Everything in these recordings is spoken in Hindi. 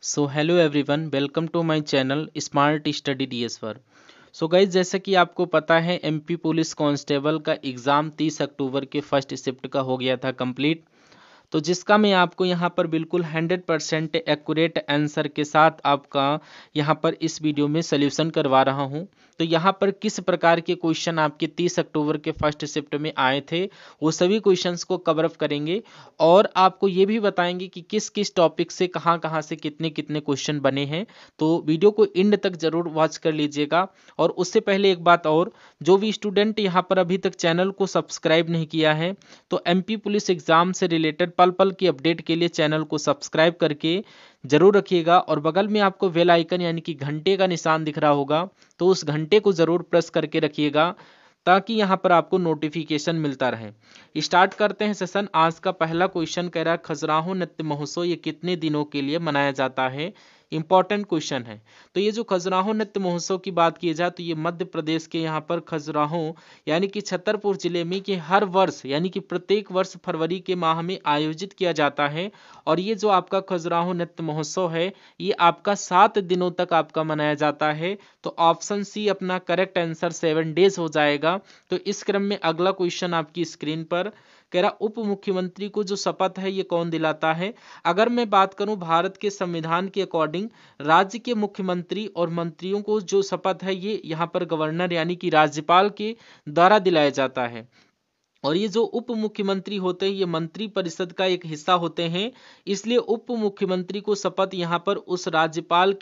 So hello everyone, welcome to my channel smart study डीएसवर। सो गाइज, जैसा कि आपको पता है एमपी पुलिस कांस्टेबल का एग्ज़ाम 30 अक्टूबर के फर्स्ट शिफ्ट का हो गया था कंप्लीट। तो जिसका मैं आपको यहाँ पर बिल्कुल 100% एक्यूरेट आंसर के साथ आपका यहाँ पर इस वीडियो में सल्यूशन करवा रहा हूँ। तो यहाँ पर किस प्रकार के क्वेश्चन आपके 30 अक्टूबर के फर्स्ट शिफ्ट में आए थे, वो सभी क्वेश्चंस को कवर अप करेंगे और आपको ये भी बताएंगे कि किस किस टॉपिक से कहाँ कहाँ से कितने कितने क्वेश्चन बने हैं। तो वीडियो को एंड तक जरूर वॉच कर लीजिएगा। और उससे पहले एक बात और, जो भी स्टूडेंट यहाँ पर अभी तक चैनल को सब्सक्राइब नहीं किया है तो एमपी पुलिस एग्जाम से रिलेटेड पल पल की अपडेट के लिए चैनल को सब्सक्राइब करके जरूर रखिएगा। और बगल में आपको बेल आइकन यानी कि घंटे का निशान दिख रहा होगा, तो उस घंटे को जरूर प्रेस करके रखिएगा ताकि यहाँ पर आपको नोटिफिकेशन मिलता रहे। स्टार्ट करते हैं सेशन। आज का पहला क्वेश्चन कह रहा है खजुराहो नृत्य महोत्सव ये कितने दिनों के लिए मनाया जाता है। इंपॉर्टेंट क्वेश्चन है। तो ये जो खजुराहो नृत्य महोत्सव की बात की जाए तो ये मध्य प्रदेश के यहाँ पर खजुराहो यानी कि छतरपुर जिले में कि हर वर्ष यानी कि प्रत्येक वर्ष फरवरी के माह में आयोजित किया जाता है। और ये जो आपका खजुराहो नृत्य महोत्सव है ये आपका 7 दिनों तक आपका मनाया जाता है। तो ऑप्शन सी अपना करेक्ट आंसर 7 डेज हो जाएगा। तो इस क्रम में अगला क्वेश्चन आपकी स्क्रीन पर कह रहा उप मुख्यमंत्री को जो शपथ है ये कौन दिलाता है। अगर मैं बात करूं भारत के संविधान के अकॉर्डिंग राज्य के मुख्यमंत्री और मंत्रियों को जो शपथ है ये यहाँ पर गवर्नर यानी कि राज्यपाल के द्वारा दिलाया जाता है। और ये जो उप मुख्यमंत्री होते हैं ये मंत्री परिषद का एक हिस्सा होते हैं, इसलिए उप मुख्यमंत्री को शपथ यहाँ पर उस राज्यपाल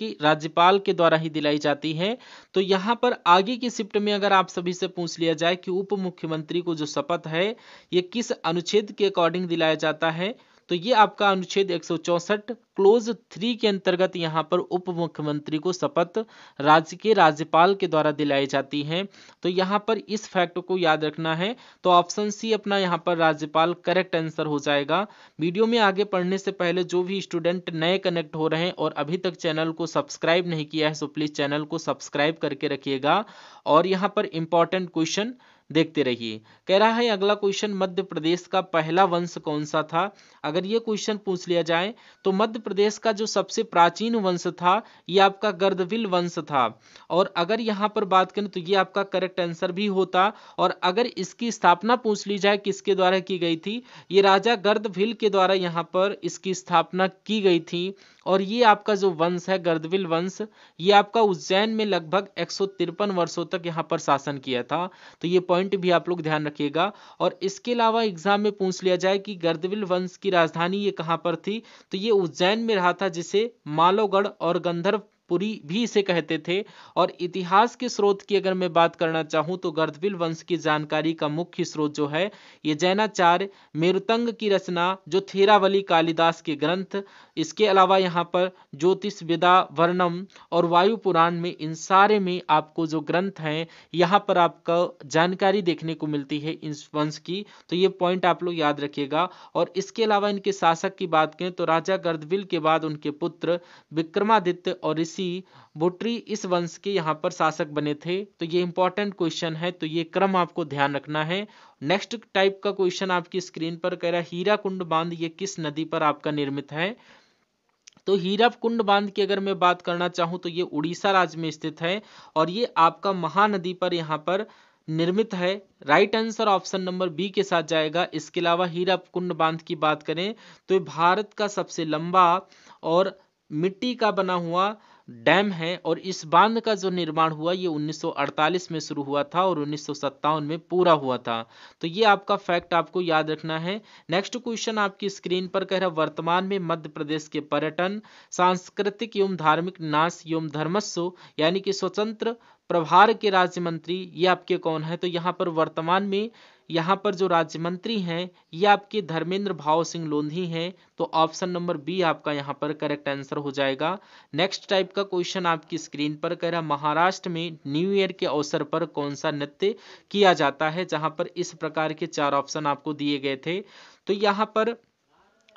के द्वारा ही दिलाई जाती है। तो यहाँ पर आगे की शिफ्ट में अगर आप सभी से पूछ लिया जाए कि उप मुख्यमंत्री को जो शपथ है ये किस अनुच्छेद के अकॉर्डिंग दिलाया जाता है, तो ये आपका अनुच्छेद 164 क्लोज 3 के अंतर्गत यहाँ पर उप मुख्यमंत्री को शपथ राज्य के राज्यपाल के द्वारा दिलाई जाती है। तो यहाँ पर इस फैक्ट को याद रखना है। तो ऑप्शन सी अपना यहाँ पर राज्यपाल करेक्ट आंसर हो जाएगा। वीडियो में आगे पढ़ने से पहले जो भी स्टूडेंट नए कनेक्ट हो रहे हैं और अभी तक चैनल को सब्सक्राइब नहीं किया है सो प्लीज चैनल को सब्सक्राइब करके रखिएगा। और यहाँ पर इंपॉर्टेंट क्वेश्चन देखते रहिए। कह रहा है अगला क्वेश्चन मध्य प्रदेश का पहला वंश कौन सा था। अगर ये क्वेश्चन पूछ लिया जाए तो मध्य प्रदेश का जो सबसे प्राचीन वंश था ये आपका गर्दविल वंश था। और अगर यहाँ पर बात करें तो ये आपका करेक्ट आंसर भी होता। और अगर इसकी स्थापना पूछ ली जाए किसके द्वारा की गई थी, ये राजा गर्दभिल के द्वारा यहाँ पर इसकी स्थापना की गई थी। और ये आपका जो वंश है गर्दविल वंश ये आपका उज्जैन में लगभग 153 वर्षों तक यहाँ पर शासन किया था। तो ये पॉइंट भी आप लोग ध्यान रखिएगा। और इसके अलावा एग्जाम में पूछ लिया जाए कि गर्दविल वंश की राजधानी ये कहाँ पर थी, तो ये उज्जैन में रहा था जिसे मालोगढ़ और गंधर्वपुरी भी इसे कहते थे। और इतिहास के स्रोत की अगर मैं बात करना चाहूँ तो गर्दविल वंश की जानकारी का मुख्य स्रोत जो है ये जैनाचार्य मेरुतंग की रचना जो थेरावली कालिदास के ग्रंथ, इसके अलावा यहाँ पर ज्योतिष विदा वर्णम और वायु पुराण में इन सारे में आपको जो ग्रंथ हैं यहाँ पर आपको जानकारी देखने को मिलती है इस वंश की। तो ये पॉइंट आप लोग याद रखिएगा। और इसके अलावा इनके शासक की बात करें तो राजा गर्दविल के बाद उनके पुत्र विक्रमादित्य और ऋषि बुट्री इस वंश के यहाँ पर शासक बने थे। तो ये इंपॉर्टेंट क्वेश्चन है, तो ये क्रम आपको ध्यान रखना है। नेक्स्ट टाइप का क्वेश्चन आपकी स्क्रीन पर कह रहा है हीराकुंड बांध ये किस नदी पर आपका निर्मित है। तो हीराकुंड बांध की अगर मैं बात करना चाहूँ तो ये उड़ीसा राज्य में स्थित है और ये आपका महानदी पर यहाँ पर निर्मित है। Right answer option number B के साथ जाएगा। इसके अलावा हीराकुंड बांध की बात करें तो ये भारत का सबसे लंबा और मिट्टी का बना हुआ डैम है। और इस बांध का जो निर्माण हुआ ये 1948 में शुरू हुआ था और 1957 में पूरा हुआ था। तो ये आपका फैक्ट आपको याद रखना है। नेक्स्ट क्वेश्चन आपकी स्क्रीन पर कह रहा है वर्तमान में मध्य प्रदेश के पर्यटन सांस्कृतिक एवं धार्मिक न्यास एवं धर्मस्व यानी कि स्वतंत्र प्रभार के राज्य मंत्री ये आपके कौन है। तो यहाँ पर वर्तमान में यहाँ पर जो राज्य मंत्री हैं ये आपके धर्मेंद्र भाव सिंह लोधी हैं। तो ऑप्शन नंबर बी आपका यहाँ पर करेक्ट आंसर हो जाएगा। नेक्स्ट टाइप का क्वेश्चन आपकी स्क्रीन पर कह रहा है महाराष्ट्र में न्यू ईयर के अवसर पर कौन सा नृत्य किया जाता है, जहां पर इस प्रकार के 4 ऑप्शन आपको दिए गए थे। तो यहाँ पर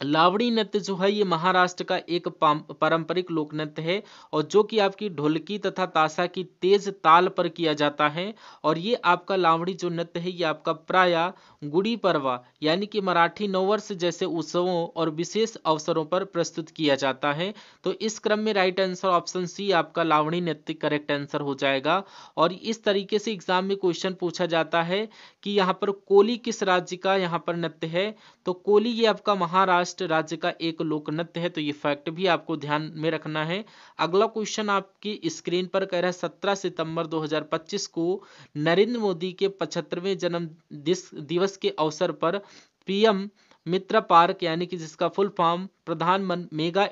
लावड़ी नृत्य जो है ये महाराष्ट्र का एक पारंपरिक लोक नृत्य है और जो कि आपकी ढोलकी तथा ताशा की तेज ताल पर किया जाता है। और ये आपका लावड़ी जो नृत्य है ये आपका प्राय गुड़ी पड़वा यानी कि मराठी नववर्ष जैसे उत्सवों और विशेष अवसरों पर प्रस्तुत किया जाता है। तो इस क्रम में राइट आंसर ऑप्शन सी आपका लावड़ी नृत्य करेक्ट आंसर हो जाएगा। और इस तरीके से एग्जाम में क्वेश्चन पूछा जाता है कि यहाँ पर कोली किस राज्य का यहाँ पर नृत्य है। तो कोली ये आपका महाराष्ट्र राज्य का एक लोक नृत्य है। तो ये फैक्ट भी आपको ध्यान में रखना है। अगला क्वेश्चन आपकी स्क्रीन पर कह रहा है 17 सितंबर 2025 को नरेंद्र मोदी के 75वें जन्म दिवस के अवसर पर पीएम मित्र पार्क यानी कि जिसका फुल फॉर्म प्रधानमंत्री mega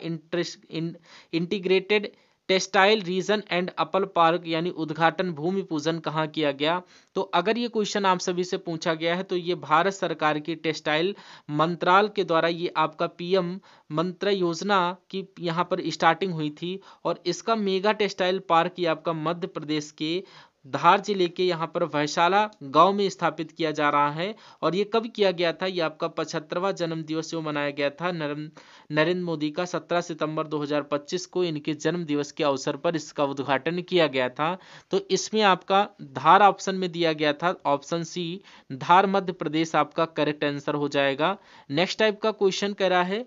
integrated textile reason and upper park यानी उद्घाटन भूमि पूजन कहाँ किया गया। तो अगर ये क्वेश्चन आप सभी से पूछा गया है तो ये भारत सरकार की टेक्सटाइल मंत्रालय के द्वारा ये आपका पीएम मंत्र योजना की यहाँ पर स्टार्टिंग हुई थी। और इसका मेगा टेक्सटाइल पार्क ये आपका मध्य प्रदेश के धार जिले के यहाँ पर वैशाला गांव में स्थापित किया जा रहा है। और ये कब किया गया था, ये आपका 75वां जन्म दिवस जो मनाया गया था नरेंद्र मोदी का 17 सितंबर 2025 को इनके जन्म दिवस के अवसर पर इसका उद्घाटन किया गया था। तो इसमें आपका धार ऑप्शन में दिया गया था, ऑप्शन सी धार मध्य प्रदेश आपका करेक्ट आंसर हो जाएगा। नेक्स्ट टाइप का क्वेश्चन कह रहा है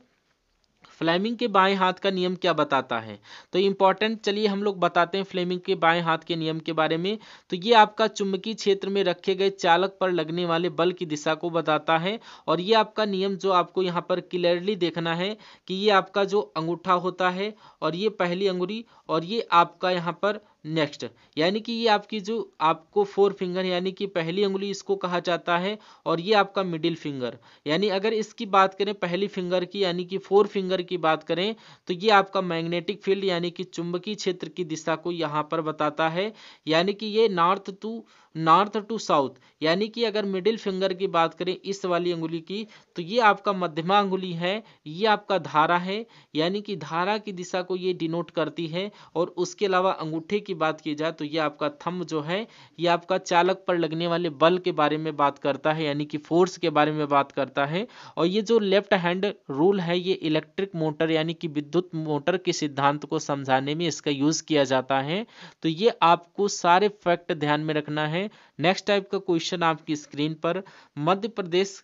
फ्लेमिंग के बाएं हाथ का नियम क्या बताता है। तो इंपॉर्टेंट चलिए हम लोग बताते हैं फ्लेमिंग के बाएं हाथ के नियम के बारे में। तो ये आपका चुंबकीय क्षेत्र में रखे गए चालक पर लगने वाले बल की दिशा को बताता है। और ये आपका नियम जो आपको यहाँ पर क्लियरली देखना है कि ये आपका जो अंगूठा होता है और ये पहली अंगुली और ये आपका यहाँ पर नेक्स्ट यानी कि ये आपकी जो आपको फोर फिंगर यानी कि पहली अंगुली इसको कहा जाता है। और ये आपका मिडिल फिंगर यानी अगर इसकी बात करें पहली फिंगर की यानी कि फोर फिंगर की बात करें तो ये आपका मैग्नेटिक फील्ड यानी कि चुंबकीय क्षेत्र की दिशा को यहाँ पर बताता है। यानी कि ये नॉर्थ टू साउथ यानी कि अगर मिडिल फिंगर की बात करें इस वाली अंगुली की तो ये आपका मध्यमा अंगुली है, ये आपका धारा है यानी कि धारा की दिशा को ये डिनोट करती है। और उसके अलावा अंगूठे की बात की जाए तो ये आपका थंब जो है ये आपका चालक पर लगने वाले बल के बारे में बात करता है यानी कि फोर्स के बारे में बात करता है। और ये जो लेफ्ट हैंड रूल है ये इलेक्ट्रिक मोटर यानी कि विद्युत मोटर के सिद्धांत को समझाने में इसका यूज किया जाता है। तो ये आपको सारे फैक्ट ध्यान में रखना है। नेक्स्ट टाइप का क्वेश्चन आपकी स्क्रीन पर मध्य प्रदेश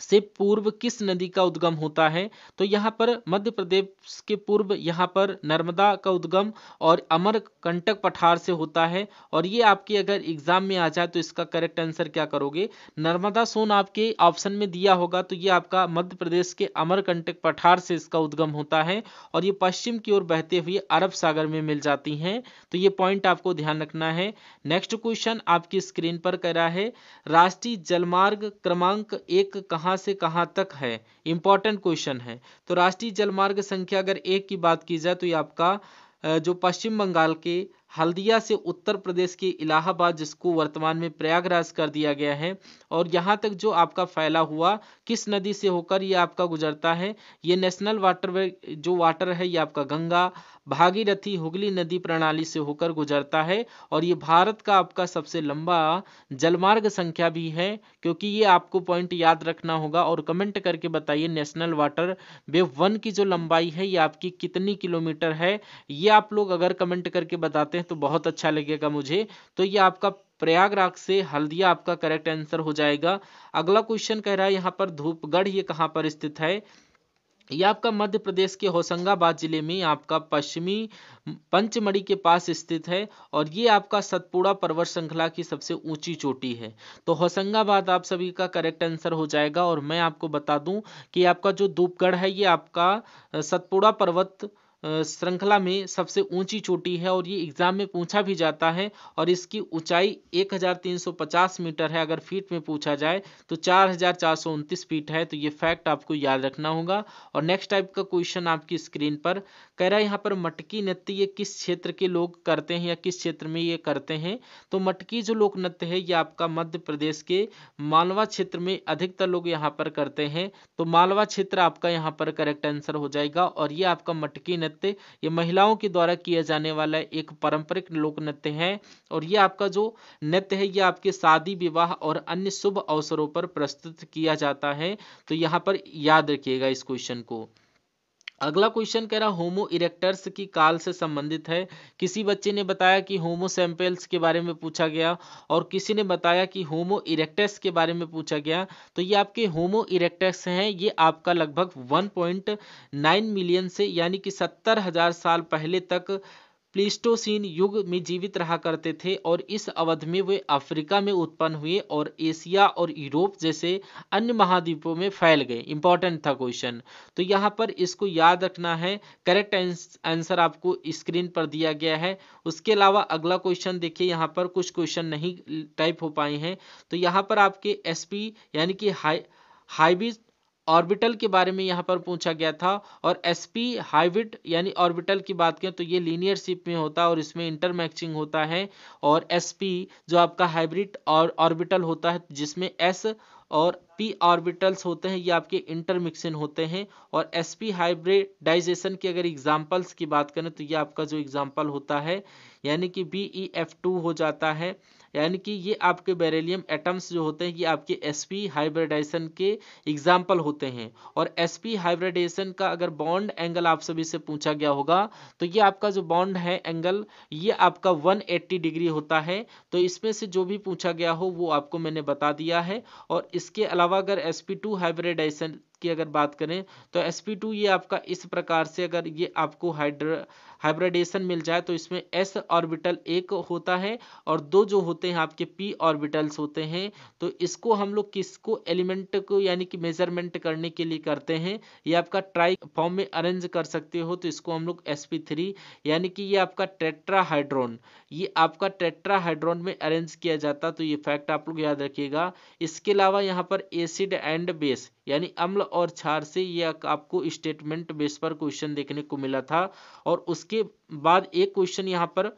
से पूर्व किस नदी का उद्गम होता है। तो यहाँ पर मध्य प्रदेश के पूर्व यहाँ पर नर्मदा का उद्गम और अमरकंटक पठार से होता है। और ये आपके अगर एग्जाम में आ जाए तो इसका करेक्ट आंसर क्या करोगे, नर्मदा सोन आपके ऑप्शन में दिया होगा तो ये आपका मध्य प्रदेश के अमरकंटक पठार से इसका उद्गम होता है। और ये पश्चिम की ओर बहते हुए अरब सागर में मिल जाती हैं। तो ये पॉइंट आपको ध्यान रखना है। नेक्स्ट क्वेश्चन आपकी स्क्रीन पर कह रहा है राष्ट्रीय जलमार्ग क्रमांक 1 कहाँ से कहां तक है। इंपॉर्टेंट क्वेश्चन है। तो राष्ट्रीय जलमार्ग संख्या अगर 1 की बात की जाए तो ये आपका जो पश्चिम बंगाल के हल्दिया से उत्तर प्रदेश के इलाहाबाद जिसको वर्तमान में प्रयागराज कर दिया गया है और यहाँ तक जो आपका फैला हुआ किस नदी से होकर ये आपका गुजरता है, ये नेशनल वाटरवे जो वाटर है ये आपका गंगा भागीरथी हुगली नदी प्रणाली से होकर गुजरता है। और ये भारत का आपका सबसे लंबा जलमार्ग संख्या भी है क्योंकि ये आपको पॉइंट याद रखना होगा। और कमेंट करके बताइए नेशनल वाटर वे 1 की जो लंबाई है ये आपकी कितनी किलोमीटर है। ये आप लोग अगर कमेंट करके बताते हैं तो बहुत अच्छा लगेगा मुझे। तो ये आपका प्रयागराज से हल्दिया आपका करेक्ट आंसर हो जाएगा। अगला क्वेश्चन कह रहा है यहाँ पर धूपगढ़ ये कहाँ पर स्थित है। यह आपका मध्य प्रदेश के होशंगाबाद जिले में आपका पश्चिमी पंचमढ़ी के पास स्थित है। और ये आपका सतपुड़ा पर्वत श्रृंखला की सबसे ऊंची चोटी है। तो होशंगाबाद आप सभी का करेक्ट आंसर हो जाएगा। और मैं आपको बता दूं कि आपका जो धूपगढ़ है ये आपका सतपुड़ा पर्वत श्रृंखला में सबसे ऊंची चोटी है। और ये एग्जाम में पूछा भी जाता है। और इसकी ऊंचाई 1350 मीटर है, अगर फीट में पूछा जाए तो 4429 फीट है। तो ये फैक्ट आपको याद रखना होगा। और नेक्स्ट टाइप का क्वेश्चन आपकी स्क्रीन पर कह रहा है यहाँ पर मटकी नृत्य ये किस क्षेत्र के लोग करते हैं या किस क्षेत्र में ये करते हैं। तो मटकी जो लोक नृत्य है ये आपका मध्य प्रदेश के मालवा क्षेत्र में अधिकतर लोग यहाँ पर करते हैं। तो मालवा क्षेत्र आपका यहाँ पर करेक्ट आंसर हो जाएगा। और ये आपका मटकी नृत्य नृत्य ये महिलाओं के द्वारा किया जाने वाला एक पारंपरिक लोक नृत्य है और ये आपका जो नृत्य है ये आपके शादी विवाह और अन्य शुभ अवसरों पर प्रस्तुत किया जाता है। तो यहाँ पर याद रखिएगा इस क्वेश्चन को। अगला क्वेश्चन कह रहा होमो इरेक्टर्स की काल से संबंधित है। किसी बच्चे ने बताया कि होमो सैंपेल्स के बारे में पूछा गया और किसी ने बताया कि होमो इरेक्टस के बारे में पूछा गया। तो ये आपके होमो इरेक्टस हैं, ये आपका लगभग 1.9 मिलियन से यानी कि 70,000 साल पहले तक प्लीस्टोसीन युग में जीवित रहा करते थे और इस अवधि में वे अफ्रीका में उत्पन्न हुए और एशिया और यूरोप जैसे अन्य महाद्वीपों में फैल गए। इंपॉर्टेंट था क्वेश्चन, तो यहाँ पर इसको याद रखना है। करेक्ट आंसर आपको स्क्रीन पर दिया गया है। उसके अलावा अगला क्वेश्चन देखिए, यहाँ पर कुछ क्वेश्चन नहीं टाइप हो पाए हैं। तो यहाँ पर आपके एसपी यानी कि हाइब्रिड ऑर्बिटल के बारे में यहाँ पर पूछा गया था और एसपी हाइब्रिड यानी ऑर्बिटल की बात करें तो ये लीनियर शिप में होता है और इसमें इंटरमैक्सिंग होता है। और एसपी जो आपका हाइब्रिड और ऑर्बिटल होता है जिसमें एस और पी ऑर्बिटल्स होते हैं, ये आपके इंटरमिक्सिंग होते हैं। और एसपी हाइब्रिडाइजेशन की अगर एग्जांपल्स की बात करें तो ये आपका जो एग्जांपल होता है यानी कि BeF2 हो जाता है, यानी कि ये आपके बेरिलियम एटम्स जो होते हैं ये आपके sp हाइब्रिडाइजेशन के एग्जाम्पल होते हैं। और sp हाइब्रिडाइजेशन का अगर बॉन्ड एंगल आप सभी से पूछा गया होगा तो ये आपका जो बॉन्ड है एंगल ये आपका 180 डिग्री होता है। तो इसमें से जो भी पूछा गया हो वो आपको मैंने बता दिया है। और इसके अलावा अगर sp2 हाइब्रिडाइजेशन की अगर बात करें तो sp2 ये आपका इस प्रकार से अगर ये आपको हाइब्रिडेशन मिल जाए तो इसमें s ऑर्बिटल एक होता है और दो जो होते हैं आपके p ऑर्बिटल्स होते हैं। तो इसको हम लोग किसको एलिमेंट को यानी कि मेजरमेंट करने के लिए करते हैं, ये आपका ट्राई फॉर्म में अरेंज कर सकते हो तो इसको हम लोग sp3 यानी कि ये आपका टेट्राहाइड्रोन, ये आपका टेट्राहाइड्रोन में अरेंज किया जाता। तो ये फैक्ट आप लोग याद रखिएगा। इसके अलावा यहाँ पर एसिड एंड बेस यानी अम्ल और क्षार से ये आपको स्टेटमेंट बेस पर क्वेश्चन देखने को मिला था। और उसके बाद एक क्वेश्चन यहाँ पर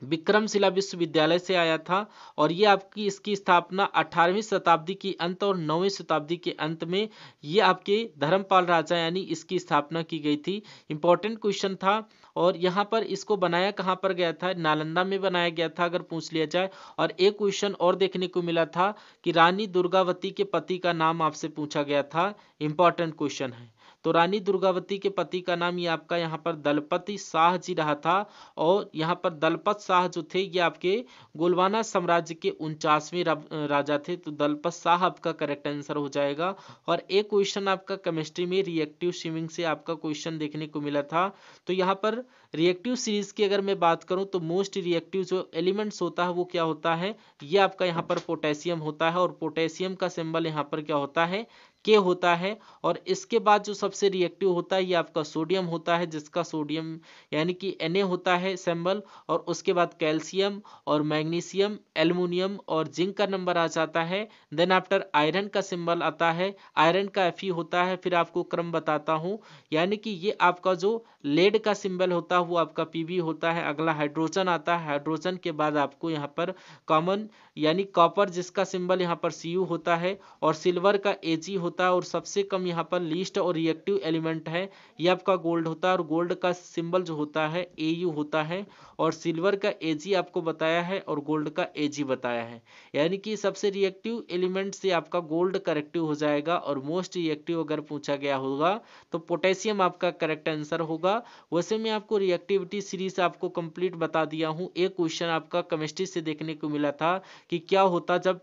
विक्रमशिला विश्वविद्यालय से आया था और ये आपकी इसकी स्थापना 18वीं शताब्दी की अंत और 9वीं शताब्दी के अंत में ये आपके धर्मपाल राजा यानी इसकी स्थापना की गई थी। इंपॉर्टेंट क्वेश्चन था। और यहाँ पर इसको बनाया कहाँ पर गया था, नालंदा में बनाया गया था अगर पूछ लिया जाए। और एक क्वेश्चन और देखने को मिला था कि रानी दुर्गावती के पति का नाम आपसे पूछा गया था। इंपॉर्टेंट क्वेश्चन है। तो रानी दुर्गावती के पति का नाम ये आपका यहाँ पर दलपति शाह जी रहा था। और यहाँ पर दलपत शाह जो थे ये आपके गोलवाना साम्राज्य के 49वें राजा थे। तो दलपत शाह आपका करेक्ट आंसर हो जाएगा। और एक क्वेश्चन आपका केमिस्ट्री में रिएक्टिव स्विमिंग से आपका क्वेश्चन देखने को मिला था। तो यहाँ पर रिएक्टिव सीरीज की अगर मैं बात करूं तो मोस्ट रिएक्टिव जो एलिमेंट्स होता है वो क्या होता है, ये आपका यहाँ पर पोटेशियम होता है। और पोटेशियम का सिंबल यहाँ पर क्या होता है, के होता है। और इसके बाद जो सबसे रिएक्टिव होता है ये आपका सोडियम होता है जिसका सोडियम यानी कि Na होता है सिंबल। और उसके बाद कैल्शियम और मैग्नीशियम एल्युमिनियम और जिंक का नंबर आ जाता है। देन आफ्टर आयरन का सिंबल आता है, आयरन का Fe होता है। फिर आपको क्रम बताता हूँ, यानी कि ये आपका जो लेड का सिंबल होता है वो आपका Pb होता है। अगला हाइड्रोजन आता है, हाइड्रोजन के बाद आपको यहाँ पर कॉमन यानी कॉपर जिसका सिंबल यहाँ पर Cu होता है। और सिल्वर का Ag होता है। और सबसे कम यहाँ पर लीस्ट और रिएक्टिव एलिमेंट है ये आपका गोल्ड होता है और गोल्ड का सिंबल जो होता है Au होता है। और सिल्वर का Ag आपको बताया है और गोल्ड का Ag बताया है, यानी कि सबसे रिएक्टिव एलिमेंट से आपका गोल्ड करेक्टिव हो जाएगा। और मोस्ट रिएक्टिव अगर पूछा गया होगा तो पोटेशियम आपका करेक्ट आंसर होगा। वैसे मैं आपको रिएक्टिविटी सीरीज आपको कंप्लीट बता दिया हूँ। एक क्वेश्चन आपका केमिस्ट्री से देखने को मिला था कि क्या होता जब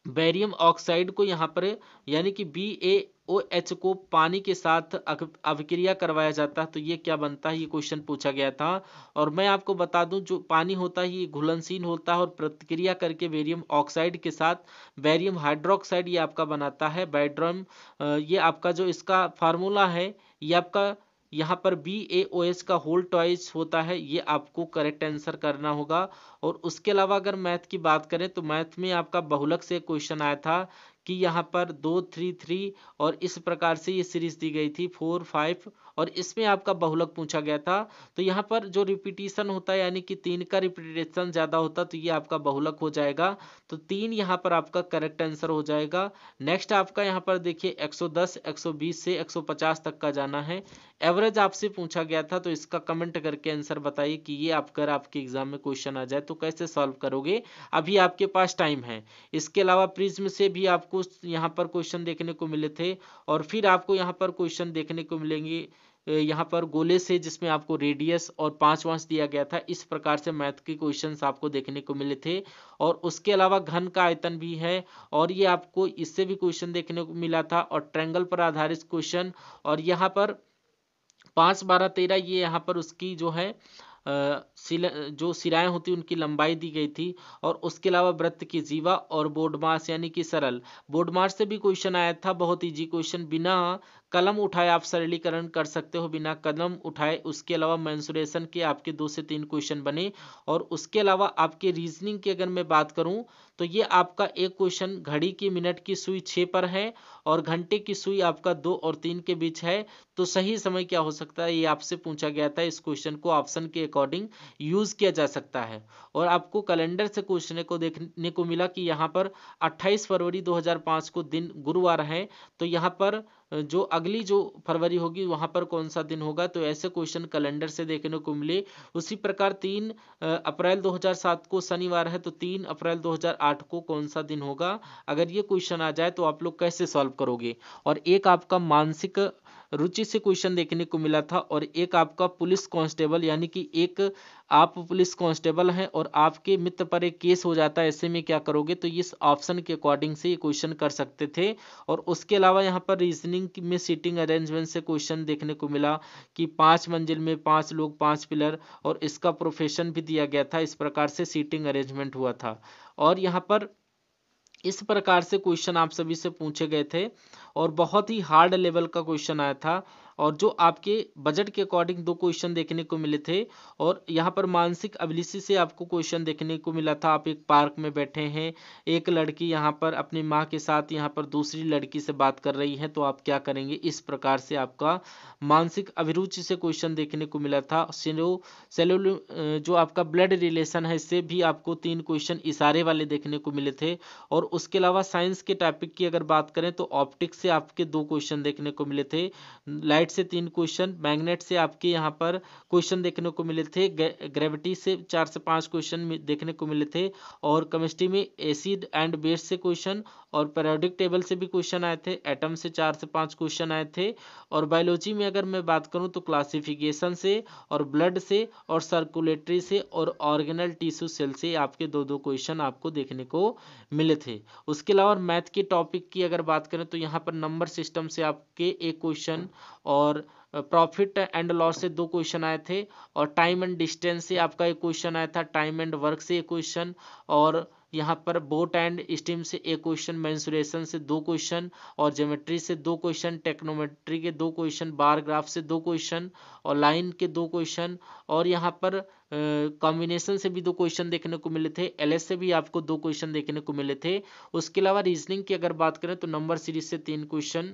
बेरियम ऑक्साइड को यहाँ पर यानी कि BaOH को पानी के साथ अभिक्रिया करवाया जाता है तो ये क्या बनता है, ये क्वेश्चन पूछा गया था। और मैं आपको बता दूं जो पानी होता है ये घुलनशील होता है और प्रतिक्रिया करके बेरियम ऑक्साइड के साथ बेरियम हाइड्रोक्साइड ये आपका बनाता है बेरियम। ये आपका जो इसका फार्मूला है ये आपका यहाँ पर BaOH का होल ट्वाइस होता है, ये आपको करेक्ट आंसर करना होगा। और उसके अलावा अगर मैथ की बात करें तो मैथ में आपका बहुलक से क्वेश्चन आया था कि यहाँ पर 2 3 3 और इस प्रकार से ये सीरीज दी गई थी 4 5 और इसमें आपका बहुलक पूछा गया था। तो यहाँ पर जो रिपीटिशन होता है यानी कि 3 का रिपीटिशन ज़्यादा होता तो ये आपका बहुलक हो जाएगा। तो 3 यहाँ पर आपका करेक्ट आंसर हो जाएगा। नेक्स्ट आपका यहाँ पर देखिए 110 120 से 150 तक का जाना है। एवरेज आपसे पूछा गया था, तो इसका कमेंट करके आंसर बताइए कि ये अगर आपके एग्जाम में क्वेश्चन आ जाए तो कैसे सॉल्व करोगे। अभी आपके पास टाइम है। इसके अलावा प्रिज्म से भी आपको यहाँ पर क्वेश्चन देखने को मिले थे, और फिर आपको यहाँ पर क्वेश्चन देखने को मिलेंगे यहाँ पर गोले से, जिसमें आपको रेडियस और 5 अंश दिया गया था। इस प्रकार से मैथ के क्वेश्चंस आपको देखने को मिले थे। और उसके अलावा घन का आयतन भी है, और ये आपको इससे भी क्वेश्चन देखने को मिला था, और ट्रायंगल पर आधारित क्वेश्चन, और यहाँ पर 5 12 13 ये यहाँ पर उसकी जो है जो सिराएं होती उनकी लंबाई दी गई थी। और उसके अलावा वृत्त की जीवा और बोर्ड मास यानी कि सरल। बोर्ड मास से भी क्वेश्चन आया था, बहुत इजी क्वेश्चन, बिना कलम उठाए आप सरलीकरण कर सकते हो, बिना कलम उठाए। उसके अलावा मेंसुरेशन के आपके 2 से 3 क्वेश्चन बने। और उसके अलावा आपके रीजनिंग की अगर मैं बात करूं तो ये आपका एक क्वेश्चन घड़ी की मिनट की सुई 6 पर है, और घंटे की सुई आपका 2 और 3 के बीच है। तो सही समय क्या हो सकता है, ये आपसे पूछा गया था। इस क्वेश्चन को ऑप्शन के अकॉर्डिंग यूज किया जा सकता है। और आपको कैलेंडर से क्वेश्चन को देखने को मिला कि यहाँ पर 28 फरवरी 2005 को दिन गुरुवार है, तो यहाँ पर जो अगली जो फरवरी होगी वहां पर कौन सा दिन होगा। तो ऐसे क्वेश्चन कैलेंडर से देखने को मिले। उसी प्रकार 3 अप्रैल 2007 को शनिवार है, तो 3 अप्रैल 2008 को कौन सा दिन होगा। अगर ये क्वेश्चन आ जाए तो आप लोग कैसे सॉल्व करोगे। और एक आपका मानसिक रुचि से क्वेश्चन देखने को मिला था, और एक आपका पुलिस कांस्टेबल, यानी कि एक आप पुलिस कांस्टेबल हैं और आपके मित्र पर एक केस हो जाता है, ऐसे में क्या करोगे। तो इस ऑप्शन के अकॉर्डिंग से ये क्वेश्चन कर सकते थे। और उसके अलावा यहाँ पर रीजनिंग में सीटिंग अरेंजमेंट से क्वेश्चन देखने को मिला कि 5 मंजिल में 5 लोग 5 पिलर, और इसका प्रोफेशन भी दिया गया था। इस प्रकार से सीटिंग अरेंजमेंट हुआ था। और यहाँ पर इस प्रकार से क्वेश्चन आप सभी से पूछे गए थे, और बहुत ही हार्ड लेवल का क्वेश्चन आया था। और जो आपके बजट के अकॉर्डिंग 2 क्वेश्चन देखने को मिले थे। और यहाँ पर मानसिक अभिलिषि से आपको क्वेश्चन देखने को मिला था। आप एक पार्क में बैठे हैं, एक लड़की यहाँ पर अपनी माँ के साथ यहाँ पर दूसरी लड़की से बात कर रही है, तो आप क्या करेंगे। इस प्रकार से आपका मानसिक अभिरुचि से क्वेश्चन देखने को मिला था। सेलुलर जो आपका ब्लड रिलेशन है, इससे भी आपको 3 क्वेश्चन इशारे वाले देखने को मिले थे। और उसके अलावा साइंस के टॉपिक की अगर बात करें तो ऑप्टिक्स से आपके 2 क्वेश्चन देखने को मिले थे। लाइट से 3 क्वेश्चन, मैग्नेट से आपके यहाँ पर क्वेश्चन देखने को मिले थे, ग्रेविटी से 4 से 5 क्वेश्चन देखने को मिले थे। और केमिस्ट्री में एसिड एंड बेस से क्वेश्चन, और पीरियोडिक टेबल से भी क्वेश्चन आए थे, एटम से 4 से 5 क्वेश्चन आए थे। और बायोलॉजी में अगर मैं बात करूं तो क्लासिफिकेशन से, और ब्लड से, और सर्कुलेटरी से, और ऑर्गेनल टिश्यू सेल से आपके 2 क्वेश्चन आपको देखने को मिले थे। उसके अलावा मैथ के टॉपिक की अगर बात करें तो यहाँ पर नंबर सिस्टम से आपके एक क्वेश्चन, और प्रॉफिट एंड लॉस से 2 क्वेश्चन आए थे। और टाइम एंड डिस्टेंस से आपका एक क्वेश्चन आया था, टाइम एंड वर्क से एक क्वेश्चन, और यहाँ पर बोट एंड स्टीम से एक क्वेश्चन, मेंसुरेशन से 2 क्वेश्चन, और ज्योमेट्री से 2 क्वेश्चन, टेक्नोमेट्री के 2 क्वेश्चन, बार ग्राफ से 2 क्वेश्चन, और लाइन के 2 क्वेश्चन, और यहाँ पर कॉम्बिनेशन से भी 2 क्वेश्चन देखने को मिले थे। एलएस से भी आपको 2 क्वेश्चन देखने को मिले थे। उसके अलावा रीजनिंग की अगर बात करें तो नंबर सीरीज से 3 क्वेश्चन,